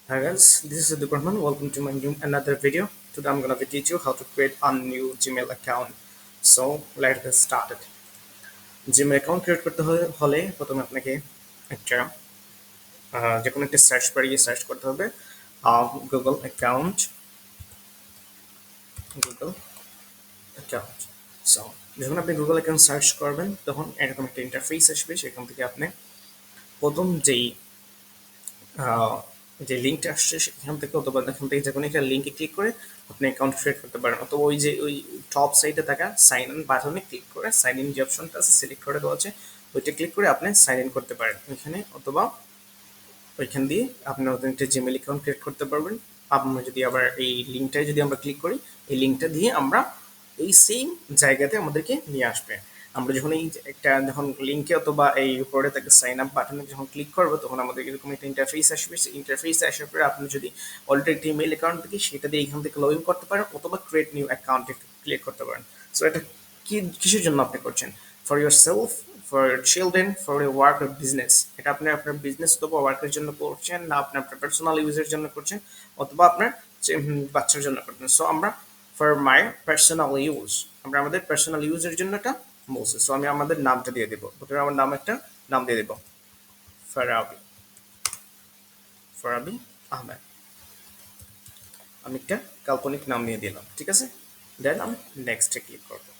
Hi guys, this is Siddiq Rahman. Welcome to my new another video. Today I'm gonna teach you how to create a new Gmail account. So let's get started. Gmail account create করতে হলে প্রথমে আপনাকে একটা যে কোনো একটা search বারে গিয়ে সার্চ করতে হবে Google account Google account. So যখন আপনি গুগল অ্যাকাউন্ট সার্চ করবেন তখন এরকম একটা ইন্টারফেস আসবে, সেখান থেকে আপনি প্রথম যেই আহ, যে লিঙ্কটা আসছে সেখান থেকে অথবা এখান থেকে যে কোনো একটা লিঙ্কে ক্লিক করে আপনি অ্যাকাউন্ট ক্রিয়েট করতে পারেন, অথবা ওই টপ সাইডে থাকা সাইন ইন বাটনে ক্লিক করে সাইন ইন যে অপশনটা আছে সিলেক্ট করে দেওয়া আছে ওইটা ক্লিক করে আপনি সাইন ইন করতে পারেন ওইখানে, অথবা ওইখান দিয়ে আপনি নতুন একটা জিমেল অ্যাকাউন্ট ক্রিয়েট করতে পারবেন। আমরা যদি আবার এই লিঙ্কটায় যদি আমরা ক্লিক করি, এই লিঙ্কটা দিয়ে আমরা এই সেম জায়গাতে আমাদেরকে নিয়ে আসবে। আমরা যখন এই একটা যখন লিঙ্কে অথবা এই উপরে তাকে সাইন আপ বাটনে যখন ক্লিক করবো তখন আমাদের এরকম একটা ইন্টারফেস আসবে। সেই ইন্টারফেসে আসার পরে আপনি যদি অলরেডি একটা ইমেল অ্যাকাউন্ট থেকে সেটা দিয়ে এখান থেকে লগ ইন করতে পারেন অথবা ক্রিয়েট নিউ অ্যাকাউন্ট ক্লিক করতে পারেন। সো এটা কিসের জন্য আপনি করছেন? For your self, for children, for your work or business. এটা আপনি আপনার বিজনেস অথবা ওয়ার্কের জন্য করছেন, না আপনার পার্সোনাল ইউজের জন্য করছেন, অথবা আপনার বাচ্চার জন্য করছেন। সো আমরা ফর মাই পার্সোনাল ইউজ, আমরা আমাদের পার্সোনাল ইউজের জন্য এটা বলছি। সো আমি আমাদের নামটা দিয়ে দেবো, প্রথমে আমার নাম একটা নাম দিয়ে দেবো, ফারাবি, ফারাবি আহমেদ। আমি একটা কাল্পনিক নাম নিয়ে দিলাম, ঠিক আছে। দেন আমি নেক্সটে ক্লিক করবো।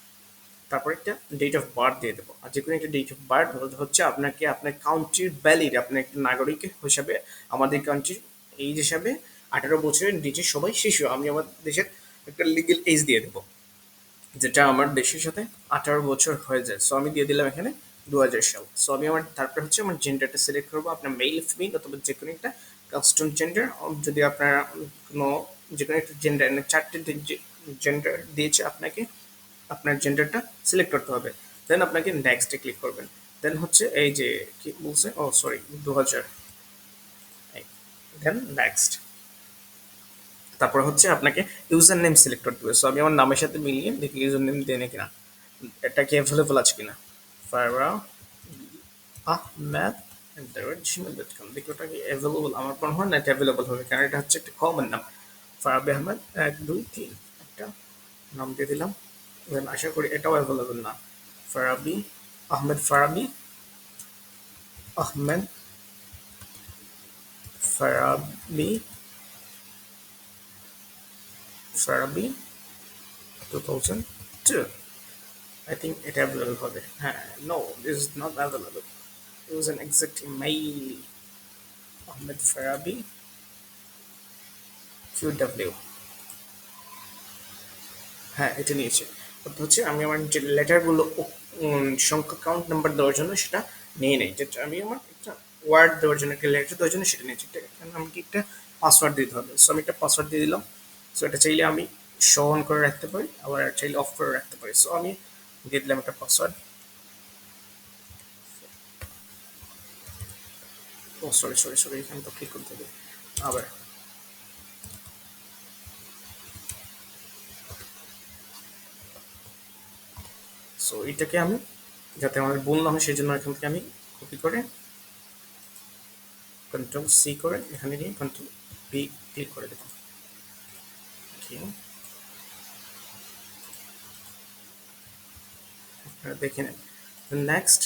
তারপর একটা ডেট অফ বার্থ দিয়ে দেবো, আর যে কোনো একটা ডেট অফ বার্থ হচ্ছে আপনাকে আপনার কান্ট্রির ভ্যালিড, আপনার একটা নাগরিক হিসাবে আমাদের কান্ট্রির এই হিসাবে 18 বছরের নিচে সবাই শিশু। আমি আমার দেশের একটা লিগেল এজ দিয়ে দেবো যেটা আমার দেশের সাথে 18 বছর হয়ে যায়। সো আমি দিয়ে দিলাম এখানে 2000 সাল। সো আমি আমার তারপর হচ্ছে আমার জেন্ডারটা সিলেক্ট করবো, আপনার মেল ফিমেল অথবা যে কোনো একটা কাস্টম জেন্ডার। যদি আপনার কোনো যে কোনো একটা জেন্ডার, চারটে জেন্ডার দিয়েছে আপনাকে, আপনার জেন্ডারটা সিলেক্ট করতে হবে। দেন আপনাকে নেক্সটে ক্লিক করবেন। দেন হচ্ছে এই যে কি বলছে, ও সরি 2000, দেন নেক্সট। তারপর হচ্ছে আপনাকে ইউজার নেম সিলেক্ট করতে হবে। সো আমি আমার নামের সাথে মিলিয়ে দেখি ইউজার নেম দেয় না কিনা, এটা কি অ্যাভেলেবল আছে কিনা। ফারা আহমেদ @gmail.com, দেখি ওটা কি অ্যাভেলেবল। আমার মনে হয় না এটা অ্যাভেলেবল হবে, কারণ এটা হচ্ছে একটা কমন নাম। ফারাবি আহমেদ 1 2 3 একটা নাম দিয়ে দিলাম। দেন আশা করি এটাও অ্যাভেলেবল না। ফারাবি আহমেদ, ফারাবি আহমেদ, ফারাবি, ফারাবি 2002। I think এটা অ্যাভেলেবল হবে। হ্যাঁ, no, this is not available. It was an exact email. Ahmed Farabi QW। হ্যাঁ, এটা নিয়েছে। অর্থাৎ হচ্ছে আমি আমার যে লেটারগুলো সংখ্যা কাউন্ট নাম্বার দেওয়ার জন্য সেটা নিয়ে নেই, যেটা আমি আমার একটা ওয়ার্ড দেওয়ার জন্য একটা লেটার দেওয়ার জন্য সেটা নিয়েছি। এখানে আমাকে একটা পাসওয়ার্ড দিতে হবে। সো আমি একটা পাসওয়ার্ড দিয়ে দিলাম। সো এটা চাইলে আমি শো অন করে রাখতে পারি, আবার চাইলে অফ করে রাখতে পারি। সো আমি দিয়ে দিলাম একটা পাসওয়ার্ড। ও সরি সরি সরি, এখানে তো ক্লিক করতে হবে আবার। সো এটাকে আমি যাতে আমার ভুল না হয় সেই জন্য এখান থেকে আমি কপি করে কন্ট্রোল সি করে এখানে নিয়ে কন্ট্রোল পি ক্লিক করে দেবো। ওকে, আপনারা দেখে নেন। নেক্সট।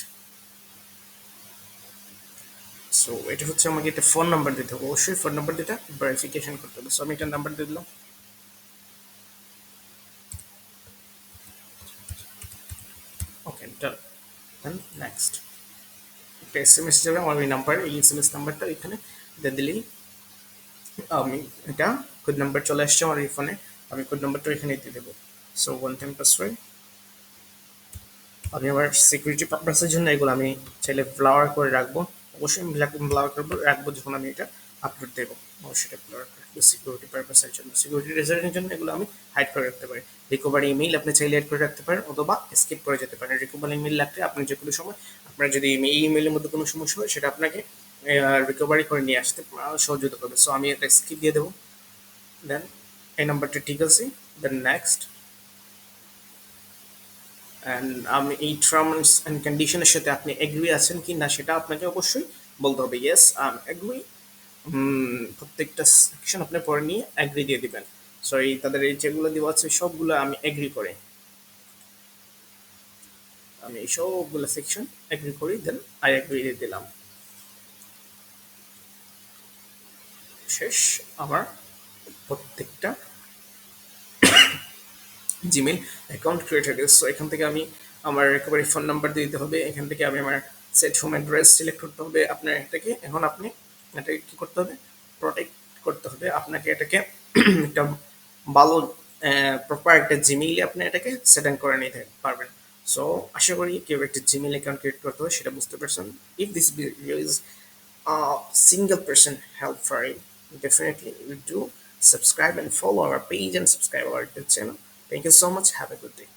সো এটা হচ্ছে আমাকে একটা ফোন নাম্বার দিতে হবে, অবশ্যই ফোন নাম্বার দিতে ভেরিফিকেশন করতে হবে। সো আমি একটা নাম্বার দিয়ে দিলাম। Okay, done. Then next. একটা এস এম এস যাবে আমার ওই নাম্বার, এই এস এম এস নাম্বারটা এখানে দিয়ে দিলেই আমি এটা কোড নাম্বার চলে আসছে আমার এই ফোনে, আমি কোড নাম্বারটা এখানে দিয়ে দেবো। So 1 time password. আমি আমার সিকিউরিটি পারপাসের জন্য এগুলো আমি চাইলে ব্লাওয়ার করে রাখবো। অবশ্যই আমি ব্লাওয়ার করবো রাখবো যখন আমি এটা আপলোড দেবো, অবশ্যই এটা ব্লাওয়ার রাখবো সিকিউরিটি পারপাসের জন্য। সিকিউরিটি রিজনের জন্য এগুলো আমি হাইড করে রাখতে পারি। রিকভারি ইমেইল আপনি চাইলে অ্যাড করে রাখতে পারেন অথবা স্কিপ করে যেতে পারেন। রিকভারি ইমেইল রাখলে আপনি যে কোনো সময় আপনার যদি এই ইমেইলের মধ্যে কোনো সমস্যা হয় সেটা আপনাকে রিকভারি করে নিয়ে আসতে সহযোগিতা করবে। সো আমি একটা স্কিপ দিয়ে দেবো। দেন এই নাম্বারটা ঠিক আছে। দেন নেক্সট। অ্যান্ড আমি এই টার্মস অ্যান্ড কন্ডিশনের সাথে আপনি এগ্রি আছেন কি না সেটা আপনাকে অবশ্যই বলতে হবে। Yes I am agree. প্রত্যেকটা সেকশন আপনি পড়ে নিয়ে অ্যাগ্রি দিয়ে দিবেন। সরি, তাদের এই যেগুলো দেওয়া আছে সবগুলো আমি অ্যাগ্রি করি, আমি এই সবগুলো সেকশন অ্যাগ্রি করি, দেন আই অ্যাগ্রি দিয়ে দিলাম। শেষ আমার প্রত্যেকটা জিমেল অ্যাকাউন্ট ক্রিয়েট হয়ে গেছে। সো এখান থেকে আমি আমার একেবারে ফোন নাম্বার দিয়ে দিতে হবে, এখান থেকে আমি আমার সেট হোম অ্যাড্রেস সিলেক্ট করতে হবে। আপনার এটাকে এখন আপনি এটাকে কী করতে হবে, প্রোটেক্ট করতে হবে আপনাকে এটাকে একটা ভালো প্রপার একটা জিমেইলে আপনি এটাকে সেটিং করে নিতে পারবেন। সো আশা করি কেউ একটা জিমেইল অ্যাকাউন্ট ক্রিয়েট করতে হয় সেটা বুঝতে পারছেন। If this video is single person help for you, definitely you do subscribe and follow our page and subscribe our YouTube channel. Thank you so much. Have a good day.